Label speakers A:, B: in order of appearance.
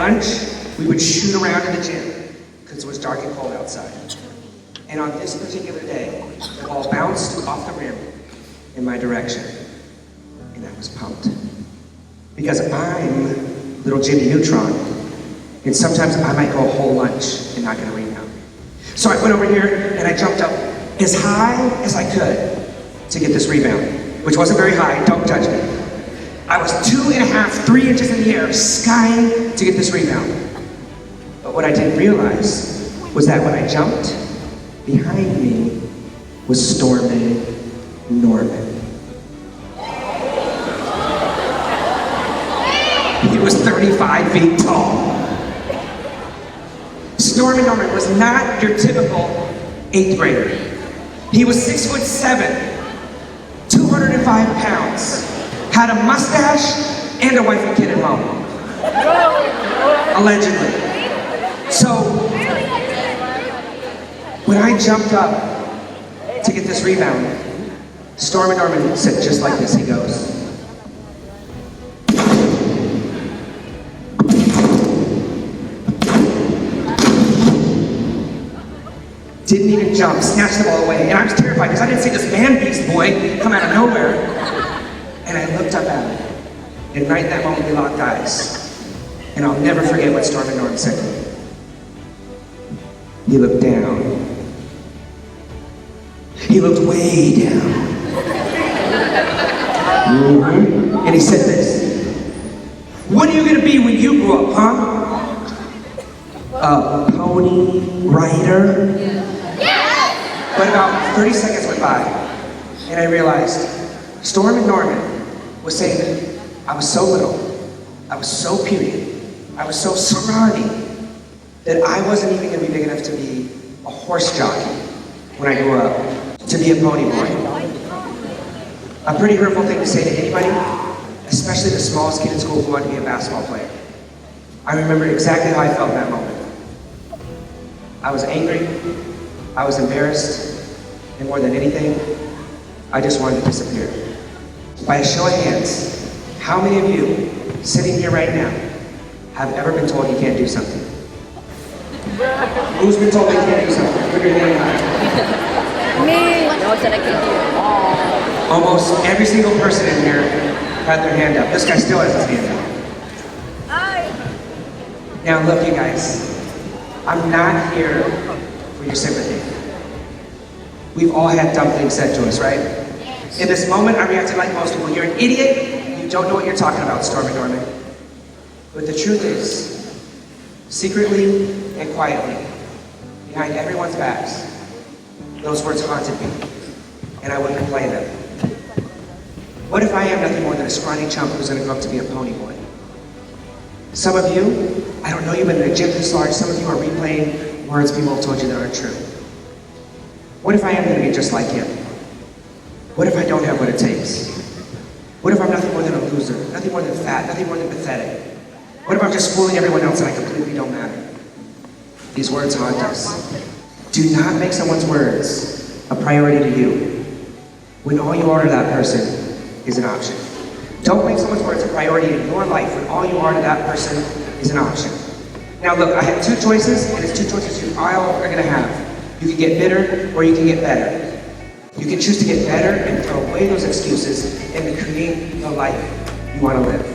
A: lunch, we would shoot around in the gym because it was dark and cold outside. And on this particular day, the ball bounced off the rim in my direction. And I was pumped. Because I'm little Jimmy Neutron, and sometimes I might go a whole lunch and not get a rebound. So I went over here and I jumped up as high as I could to get this rebound, which wasn't very high, don't judge me. I was 2.5, 3 inches in the air, skying to get this rebound. But what I didn't realize was that when I jumped, behind me was Stormin' Norman. He was 35 feet tall. Stormin' Norman was not your typical 8th grader. He was 6'7", 205 pounds, had a mustache and a wife and kid at home. Allegedly. So, when I jumped up to get this rebound, Stormin' Norman said just like this, he goes, didn't even jump, snatched the ball away, and I was terrified because I didn't see this man-beast boy come out of nowhere. And I looked up at him, and right in that moment we locked eyes. And I'll never forget what Stormin' Norman said to me. He looked down. He looked way down. And he said this, "What are you gonna be when you grow up, huh? A pony rider?" But about 30 seconds went by, and I realized Stormin' Norman was saying that I was so little, I was so puny, I was so scrawny, that I wasn't even gonna be big enough to be a horse jockey when I grew up, to be a pony boy. A pretty hurtful thing to say to anybody, especially the smallest kid in school who wanted to be a basketball player. I remember exactly how I felt in that moment. I was angry, I was embarrassed, and more than anything, I just wanted to disappear. By a show of hands, how many of you sitting here right now have ever been told you can't do something? Who's been told they can't do something? Put your hand high.
B: Me. No, I said I can't do it.
A: Almost every single person in here had their hand up. This guy still has his hand up. Now look, you guys, I'm not here for your sympathy. We've all had dumb things said to us, right? In this moment, I reacted like most people. You're an idiot. You don't know what you're talking about, Stormin' Norman. But the truth is, secretly and quietly, behind everyone's backs, those words haunted me, and I wouldn't play them. What if I am nothing more than a scrawny chump who's gonna grow up to be a pony boy? Some of you, I don't know you've been in a gym this large, some of you are replaying words people have told you that aren't true. What if I am gonna be just like him? What if I don't have what it takes? What if I'm nothing more than a loser, nothing more than fat, nothing more than pathetic? What if I'm just fooling everyone else and I completely don't matter? These words haunt us. Do not make someone's words a priority to you when all you are to that person is an option. Don't make someone's words a priority in your life when all you are to that person is an option. Now look, I have two choices, and it's two choices you all are gonna have. You can get bitter, or you can get better. You can choose to get better and throw away those excuses and to create the life you want to live.